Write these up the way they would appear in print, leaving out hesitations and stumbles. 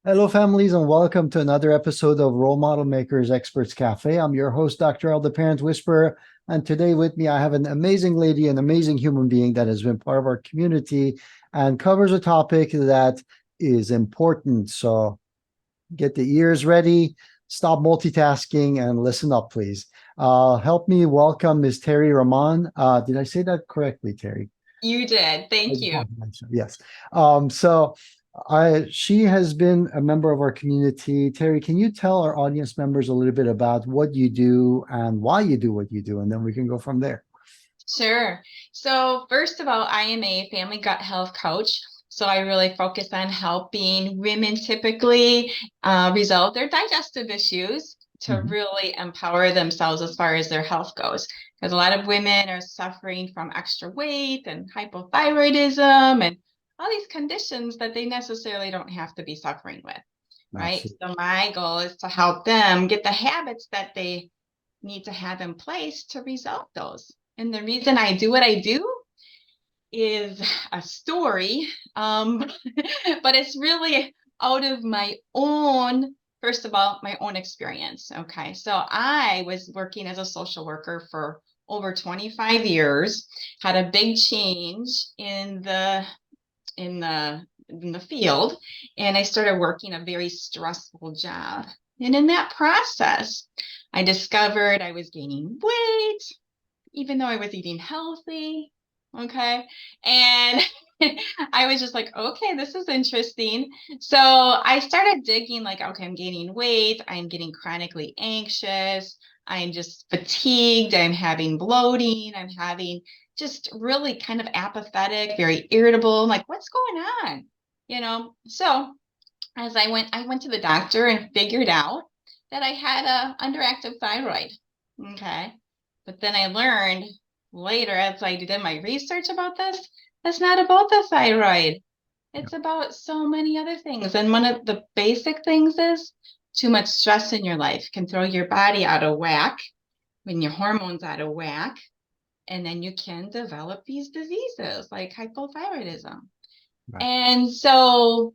Hello, families, and welcome to another episode of Role Model Makers Experts Cafe. I'm your host, Dr. L, the Parent Whisperer, and today with me, I have an amazing lady, an amazing human being that has been part of our community and covers a topic that is important. So get the ears ready, stop multitasking, and listen up, please. Help me welcome Ms. Terri Rahman. Did I say that correctly, Terri? You did. I Thank just you. want to mention, yes. She has been a member of our community. Terri, can you tell our audience members a little bit about what you do and why you do what you do, and then we can go from there. Sure. So, first of all, I am a family gut health coach. So, I really focus on helping women typically resolve their digestive issues to Mhm. really empower themselves as far as their health goes. Because a lot of women are suffering from extra weight and hypothyroidism and all these conditions that they necessarily don't have to be suffering with, right? Absolutely. So, my goal is to help them get the habits that they need to have in place to resolve those. And the reason I do what I do is a story, but it's really out of my own, first of all, my own experience. Okay. So I was working as a social worker for over 25 years, had a big change in the in the field, and I started working a very stressful job. And in that process, I discovered I was gaining weight, even though I was eating healthy. Okay. And I was just like, okay, this is interesting. So I started digging, like, okay, I'm gaining weight. I'm getting chronically anxious. I'm just fatigued. I'm having bloating. I'm having just really kind of apathetic, very irritable. I'm like, what's going on? So as I went to the doctor and figured out that I had a underactive thyroid. Okay. But then I learned later as I did my research about this, that's not about the thyroid. Yeah. It's about so many other things. And one of the basic things is too much stress in your life can throw your body out of whack when your hormones out of whack. And then you can develop these diseases like hypothyroidism. Right. And so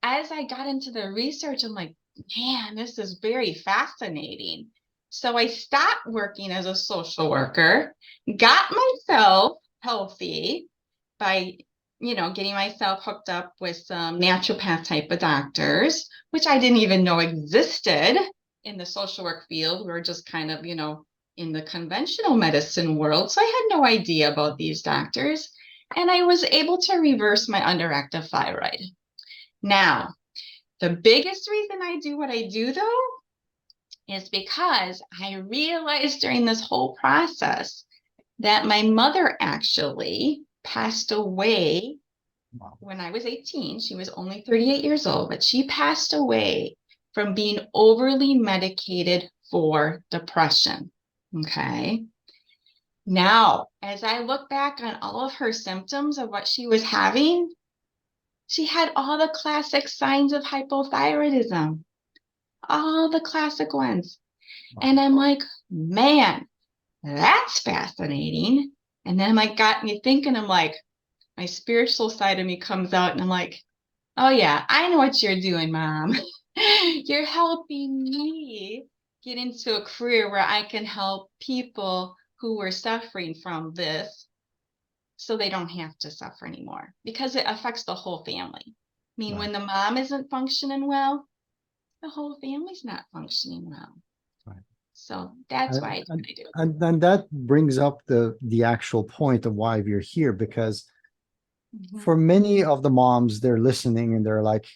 as I got into the research, I'm like, man, this is very fascinating. So I stopped working as a social worker, got myself healthy by, getting myself hooked up with some naturopath type of doctors, which I didn't even know existed in the social work field. We are just kind of, in the conventional medicine world. So I had no idea about these doctors. And I was able to reverse my underactive thyroid. Now, the biggest reason I do what I do, though, is because I realized during this whole process that my mother actually passed away Wow. when I was 18. She was only 38 years old, but she passed away from being overly medicated for depression. Okay. Now, as I look back on all of her symptoms of what she was having, she had all the classic signs of hypothyroidism, all the classic ones. Wow. And I'm like, man, that's fascinating. And then like got me thinking, I'm like, my spiritual side of me comes out and I'm like, oh yeah, I know what you're doing, mom. You're helping me get into a career where I can help people who were suffering from this so they don't have to suffer anymore because it affects the whole family. I mean, Right. when the mom isn't functioning well, the whole family's not functioning well. Right. So that's why And, I do what and I do. and that brings up the actual point of why we're here, because Mhm. for many of the moms, they're listening and they're like,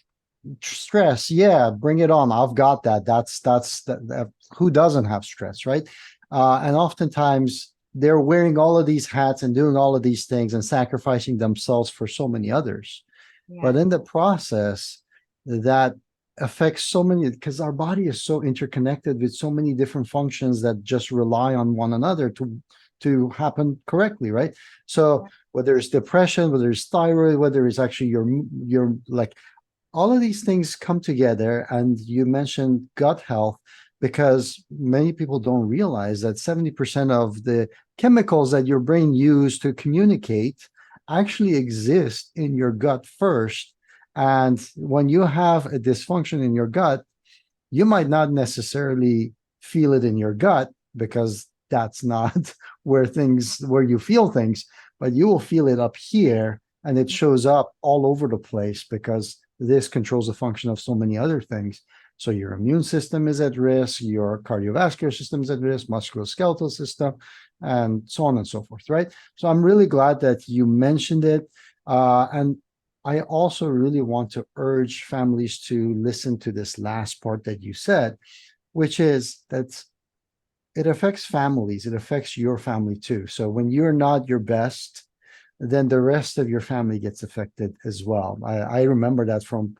stress, yeah, bring it on, I've got that. Who doesn't have stress, right? And oftentimes they're wearing all of these hats and doing all of these things and sacrificing themselves for so many others, but Yeah. in the process that affects so many, because our body is so interconnected with so many different functions that just rely on one another to happen correctly, right? So whether it's depression, whether it's thyroid, whether it's actually your like, all of these things come together. And you mentioned gut health, because many people don't realize that 70% of the chemicals that your brain uses to communicate actually exist in your gut first, And when you have a dysfunction in your gut, you might not necessarily feel it in your gut because that's not where you feel things, but you will feel it up here and it shows up all over the place because this controls the function of so many other things. So your immune system is at risk, your cardiovascular system is at risk, musculoskeletal system, and so on and so forth, right? So I'm really glad that you mentioned it. And I also really want to urge families to listen to this last part that you said, which is that it affects families, it affects your family too. So when you're not your best, then the rest of your family gets affected as well. I remember that from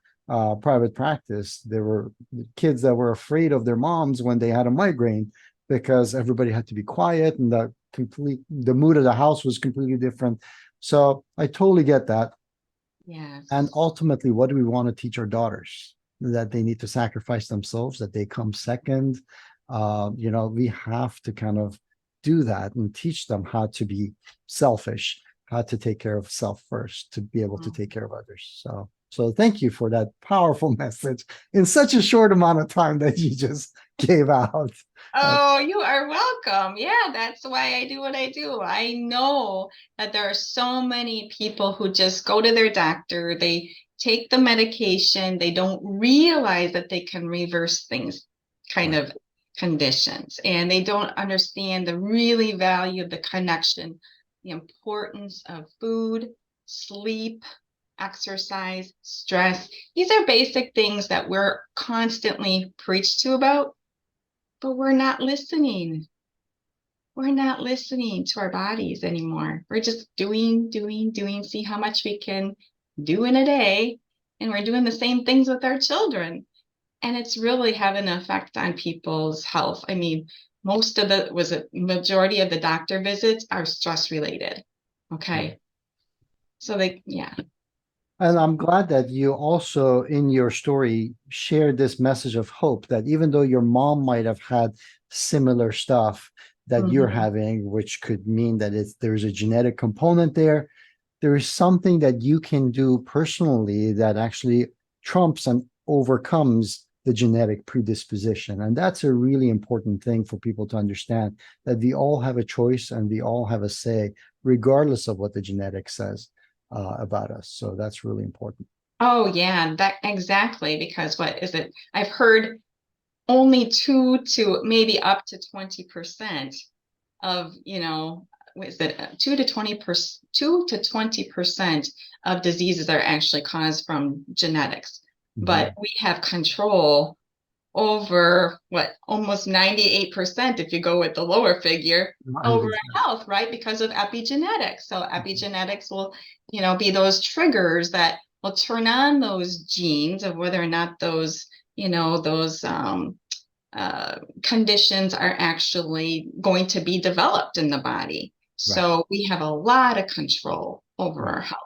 private practice. There were kids that were afraid of their moms when they had a migraine because everybody had to be quiet and the mood of the house was completely different. So I totally get that. And Yes. ultimately, what do we want to teach our daughters? That they need to sacrifice themselves, that they come second. We have to kind of do that and teach them how to be selfish, how to take care of self first, to be able to take care of others. So thank you for that powerful message in such a short amount of time that you just gave out. Uh, Oh, you are welcome. Yeah, that's why I do what I do. I know that there are so many people who just go to their doctor, they take the medication, they don't realize that they can reverse things, kind right, of conditions, and they don't understand the really value of the connection, the importance of food, sleep, exercise, stress. These are basic things that we're constantly preached to about, but we're not listening. We're not listening to our bodies anymore. We're just doing, doing, doing, see how much we can do in a day. And we're doing the same things with our children. And it's really having an effect on people's health. I mean, majority of the doctor visits are stress related. right. Okay. So yeah. And I'm glad that you also, in your story, shared this message of hope that even though your mom might have had similar stuff that you're Mhm. having, which could mean that there's a genetic component there, there is something that you can do personally that actually trumps and overcomes the genetic predisposition. And that's a really important thing for people to understand that we all have a choice and we all have a say, regardless of what the genetic says about us. So that's really important. Oh, yeah, that exactly. Because what is it? I've heard only 2 to maybe up to 20% of, what is it, 2 to 20% of diseases are actually caused from genetics. But Mhm. we have control over what, almost 98% if you go with the lower figure, over our health, right? Because of epigenetics. So epigenetics will, be those triggers that will turn on those genes of whether or not those conditions are actually going to be developed in the body. Right, So we have a lot of control over right. our health.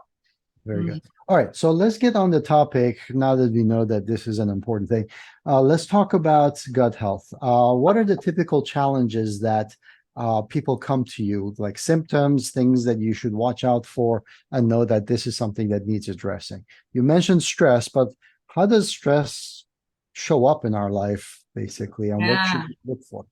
Very Mhm. good. All right, so let's get on the topic now that we know that this is an important thing. Let's talk about gut health. What are the typical challenges that people come to you, like symptoms, things that you should watch out for, and know that this is something that needs addressing? You mentioned stress, but how does stress show up in our life, basically, and what should Yeah. we look for?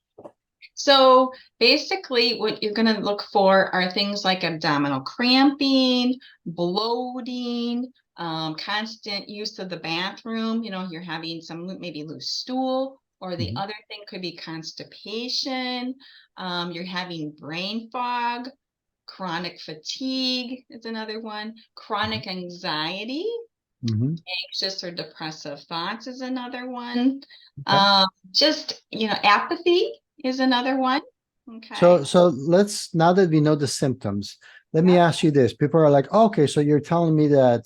So basically, what you're going to look for are things like abdominal cramping, bloating, constant use of the bathroom. You're having some maybe loose stool, or the Mhm, other thing could be constipation. You're having brain fog, chronic fatigue is another one, mhm, chronic anxiety, mhm. anxious or depressive thoughts is another one. Okay. Just, apathy is another one. So, Okay. so let's, now that we know the symptoms, let me Yep. ask you this. People are like, "Oh, okay, so you're telling me that,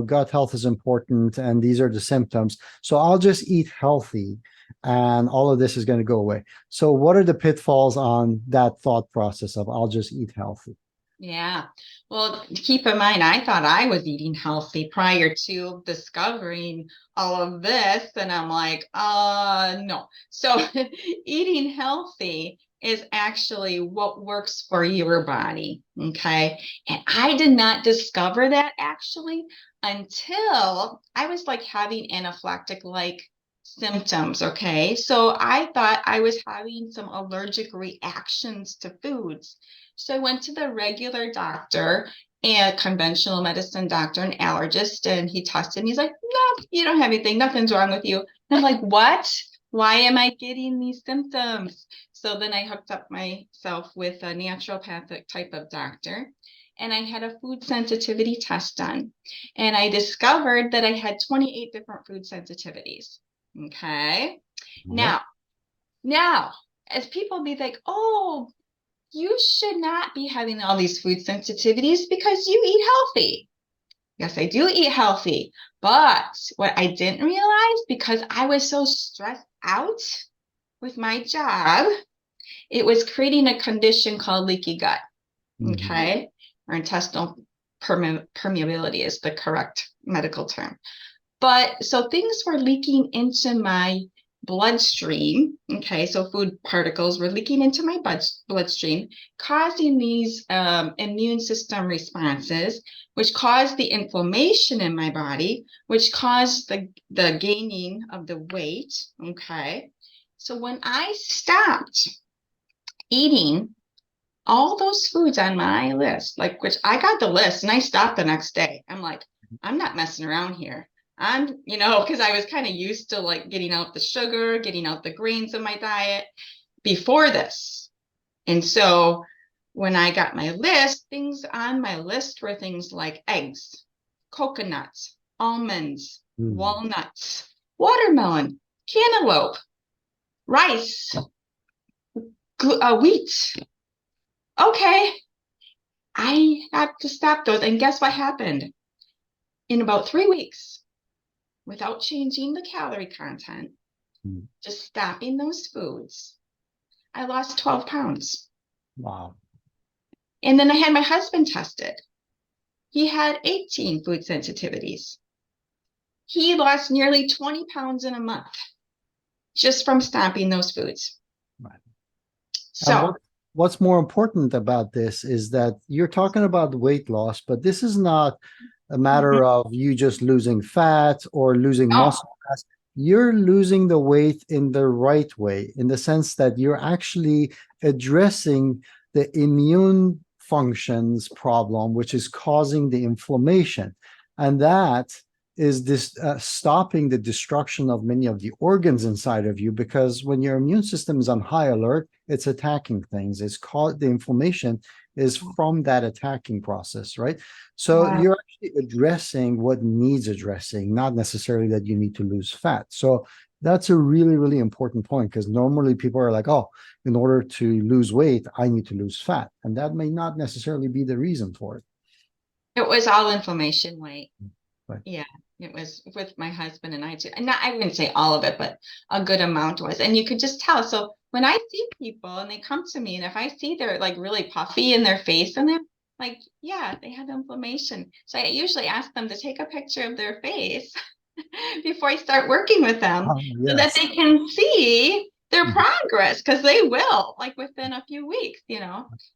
gut health is important and these are the symptoms. So I'll just eat healthy and all of this is going to go away." So what are the pitfalls on that thought process of I'll just eat healthy? Yeah. Well, keep in mind, I thought I was eating healthy prior to discovering all of this. And I'm like, no. So eating healthy is actually what works for your body. Okay. And I did not discover that actually until I was like having anaphylactic like symptoms. Okay. So I thought I was having some allergic reactions to foods. So I went to the regular doctor, and conventional medicine doctor, an allergist, and he tested and he's like, no, you don't have anything. Nothing's wrong with you. And I'm like, what? Why am I getting these symptoms? So then I hooked up myself with a naturopathic type of doctor, and I had a food sensitivity test done. And I discovered that I had 28 different food sensitivities. Okay. Right. Now, as people be like, oh, you should not be having all these food sensitivities because you eat healthy. Yes, I do eat healthy. But what I didn't realize, because I was so stressed out with my job, it was creating a condition called leaky gut. Mhm. Okay. Or intestinal permeability is the correct medical term. But so things were leaking into my bloodstream. Okay, so food particles were leaking into my bloodstream, causing these immune system responses, which caused the inflammation in my body, which caused the gaining of the weight. Okay, so when I stopped eating all those foods on my list, like which I got the list and I stopped the next day. I'm like, I'm not messing around here. Because I was kind of used to like getting out the sugar, getting out the grains in my diet before this. And so when I got my list, things on my list were things like eggs, coconuts, almonds, Mm. walnuts, watermelon, cantaloupe, rice, wheat. Okay, I had to stop those. And guess what happened? In about 3 weeks, without changing the calorie content, Mm. just stopping those foods, I lost 12 pounds. Wow. And then I had my husband tested. He had 18 food sensitivities. He lost nearly 20 pounds in a month just from stopping those foods. Right. And So, what's more important about this is that you're talking about weight loss, but this is not a matter mhm. of you just losing fat or losing Oh, muscle mass. You're losing the weight in the right way, in the sense that you're actually addressing the immune functions problem, which is causing the inflammation. And that is this stopping the destruction of many of the organs inside of you, because when your immune system is on high alert, it's attacking things. It's called the inflammation is from that attacking process, right? So wow. you're actually addressing what needs addressing, not necessarily that you need to lose fat. So that's a really, really important point, because normally people are like, oh, in order to lose weight, I need to lose fat. And that may not necessarily be the reason for it. It was all inflammation weight. Right. Yeah, it was with my husband and I too. And not, I wouldn't say all of it, but a good amount was. And you could just tell. So when I see people and they come to me, and if I see they're like really puffy in their face and they're like, yeah, they have inflammation. So I usually ask them to take a picture of their face before I start working with them so that Yes. they can see their Mhm. progress, because they will, like within a few weeks.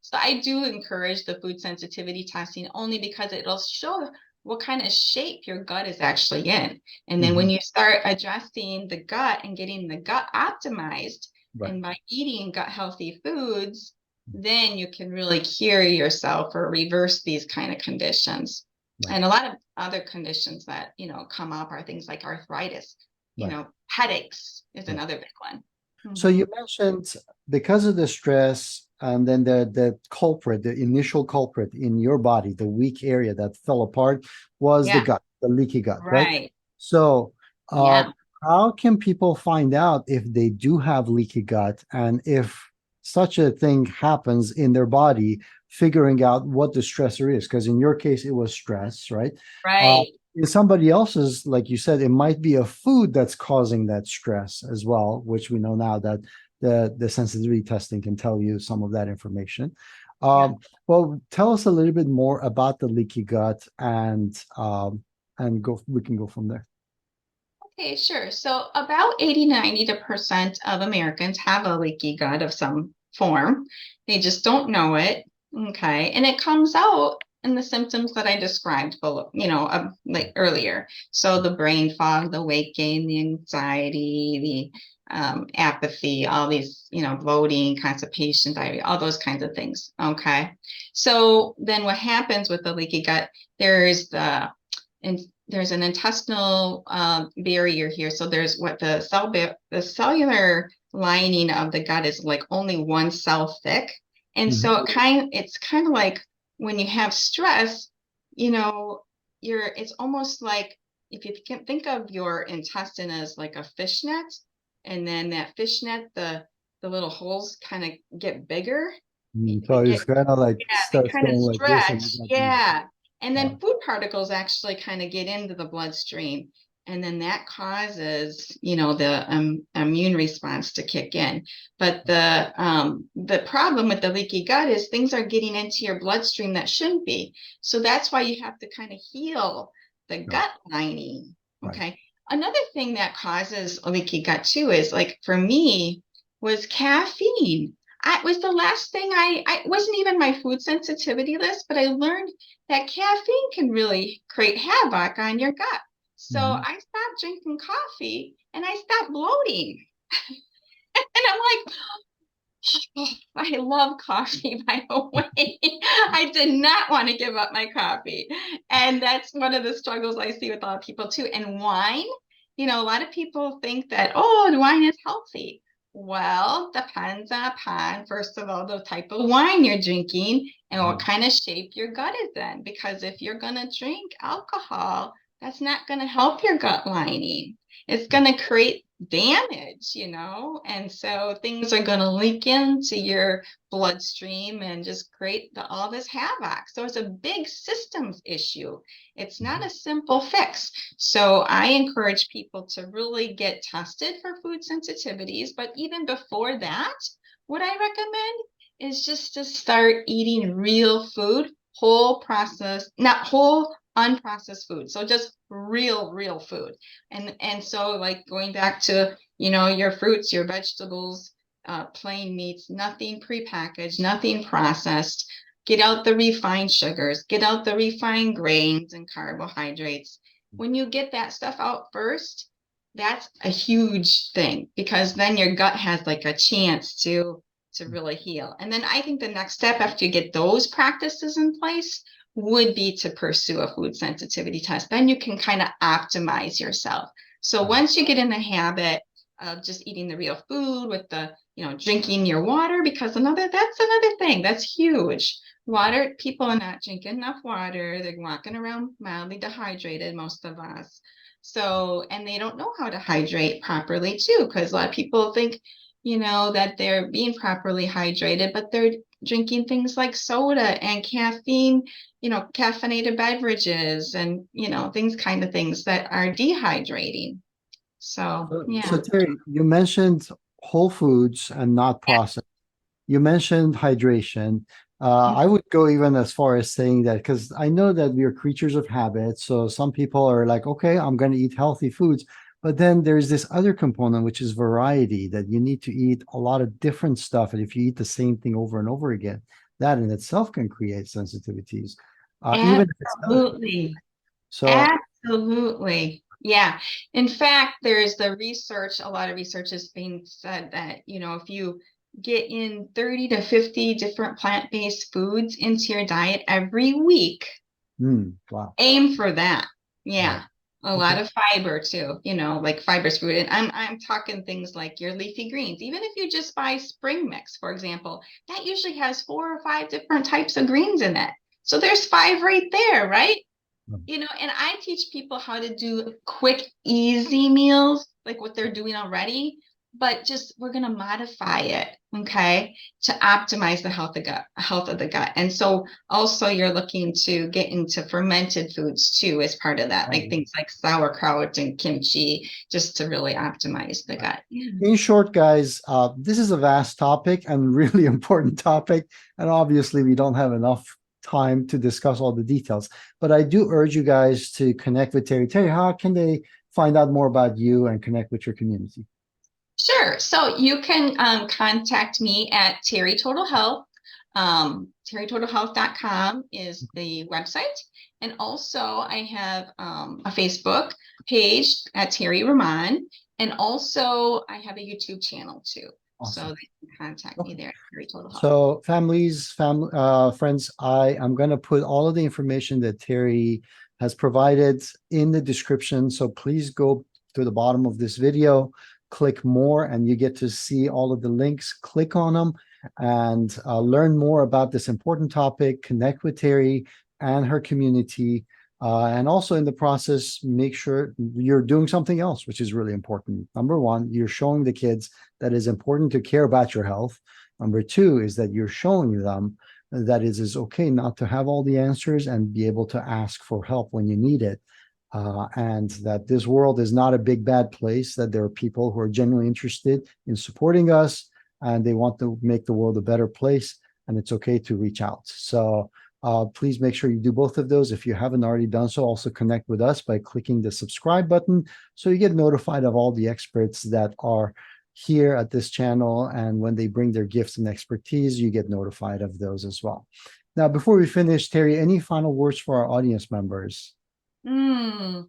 So I do encourage the food sensitivity testing only because it'll show what kind of shape your gut is actually in. And then when Mhm. you start addressing the gut and getting the gut optimized, Right. and by eating gut healthy foods, then you can really cure yourself or reverse these kind of conditions. Right. And a lot of other conditions that, come up are things like arthritis, Right. headaches is Right. another big one. So Mm-hmm. you mentioned, because of the stress and then the culprit, the initial culprit in your body, the weak area that fell apart was the Yeah, gut, the leaky gut, right? right. So Yeah. how can people find out if they do have leaky gut, and if such a thing happens in their body, figuring out what the stressor is? Because in your case, it was stress, right? Uh, Right. in somebody else's, like you said, it might be a food that's causing that stress as well, which we know now that the sensitivity testing can tell you some of that information. Yeah. Well, tell us a little bit more about the leaky gut, and go. We can go from there. Okay, sure. So about 80, 90% of Americans have a leaky gut of some form. They just don't know it. Okay. And it comes out in the symptoms that I described below, like earlier. So the brain fog, the weight gain, the anxiety, the apathy, all these, bloating, constipation, diarrhea, all those kinds of things. Okay. So then what happens with the leaky gut, there's an intestinal barrier here. So there's what the cellular lining of the gut is like only one cell thick. And so it's kind of like when you have stress, it's almost like if you can think of your intestine as like a fishnet, and then that fishnet, the little holes kind of get bigger. So They it's get kind of like they starts kind of going like this, and stretch. you got these. Yeah. And uh, then food particles actually kind of get into the bloodstream. And then that causes, the immune response to kick in. But the problem with the leaky gut is things are getting into your bloodstream that shouldn't be. So that's why you have to kind of heal the Sure. gut lining. Right. Okay. Another thing that causes a leaky gut too is like for me was caffeine. It was the last thing I wasn't even my food sensitivity list, but I learned that caffeine can really create havoc on your gut. So Mhm. I stopped drinking coffee and I stopped bloating. And I'm like, oh, I love coffee, by the way. I did not want to give up my coffee. And that's one of the struggles I see with a lot of people too. And wine, a lot of people think that, oh, wine is healthy. Well, depends upon, first of all, the type of wine you're drinking and what kind of shape your gut is in. Because if you're going to drink alcohol, that's not going to help your gut lining. It's going to create damage, and so things are going to leak into your bloodstream and just create all this havoc. So it's a big systems issue. It's not a simple fix. So I encourage people to really get tested for food sensitivities. But even before that, what I recommend is just to start eating real food, whole processed, not whole unprocessed food. So just real food. And so like going back to, your fruits, your vegetables, plain meats, nothing prepackaged, nothing processed. Get out the refined sugars, get out the refined grains and carbohydrates. When you get that stuff out first, that's a huge thing because then your gut has like a chance to really heal. And then I think the next step after you get those practices in place would be to pursue a food sensitivity test. Then you can kind of optimize yourself. So once you get in the habit of just eating the real food with the, drinking your water, because that's another thing that's huge. Water, people are not drinking enough water. They're walking around mildly dehydrated, most of us. So, and they don't know how to hydrate properly too, because a lot of people think, that they're being properly hydrated, but they're drinking things like soda and caffeine, caffeinated beverages and, things that are dehydrating. So, So yeah. Terry, you mentioned whole foods and not processed. You mentioned hydration. I would go even as far as saying that because I know that we are creatures of habit. So some people are like, okay, I'm going to eat healthy foods. But then there's this other component, which is variety, that you need to eat a lot of different stuff. And if you eat the same thing over and over again, that in itself can create sensitivities, even if it's healthy. Absolutely. So, Absolutely. Yeah. In fact, there's the research, a lot of research is being said that, if you get in 30 to 50 different plant-based foods into your diet every week, wow. aim for that. Right. Yeah. A lot Okay. of fiber too, like fibrous food. And I'm talking things like your leafy greens. Even if you just buy spring mix, for example, that usually has 4 or 5 different types of greens in it. So there's 5 right there, right? And I teach people how to do quick, easy meals, like what they're doing already, but just we're going to modify it, okay, to optimize the health of the gut. And so also you're looking to get into fermented foods too as part of that, like Right. things like sauerkraut and kimchi, just to really optimize the gut. Yeah. In short, guys, this is a vast topic and really important topic. And obviously, we don't have enough time to discuss all the details. But I do urge you guys to connect with Terry. Terry, how can they find out more about you and connect with your community? Sure. So you can contact me at Terri Total Health. TerriTotalHealth.com is the website. And also, I have a Facebook page at Terri Rahman. And also, I have a YouTube channel too. So Awesome. they can contact me Okay. there at Terri Total Health. So friends, I'm going to put all of the information that Terri has provided in the description. So please go to the bottom of this video, click more, and you get to see all of the links. Click on them and learn more about this important topic, connect with Terri and her community. And also in the process, make sure you're doing something else, which is really important. Number one, you're showing the kids that it's important to care about your health. Number two is that you're showing them that it is okay not to have all the answers and be able to ask for help when you need it. And that this world is not a big bad place, that there are people who are genuinely interested in supporting us and they want to make the world a better place. And it's okay to reach out. So please make sure you do both of those. If you haven't already done so, also connect with us by clicking the subscribe button so you get notified of all the experts that are here at this channel. And when they bring their gifts and expertise, you get notified of those as well. Now, before we finish, Terri, any final words for our audience members? Mm.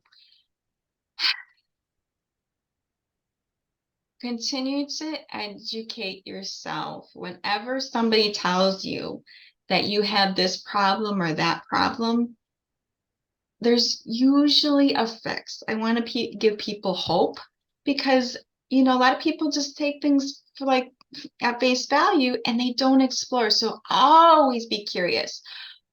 Continue to educate yourself. Whenever somebody tells you that you have this problem or that problem, there's usually a fix. I want to give people hope because, a lot of people just take things for like at face value and they don't explore. So always be curious,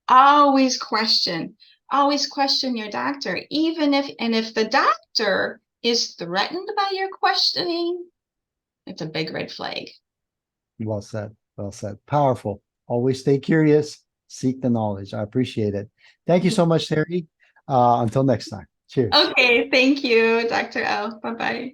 always question your doctor, if the doctor is threatened by your questioning, it's a big red flag. Well said. Well said. Powerful. Always stay curious, seek the knowledge. I appreciate it. Thank you so much, Terri. Until next time. Cheers. Okay, thank you, Dr. L. Bye-bye.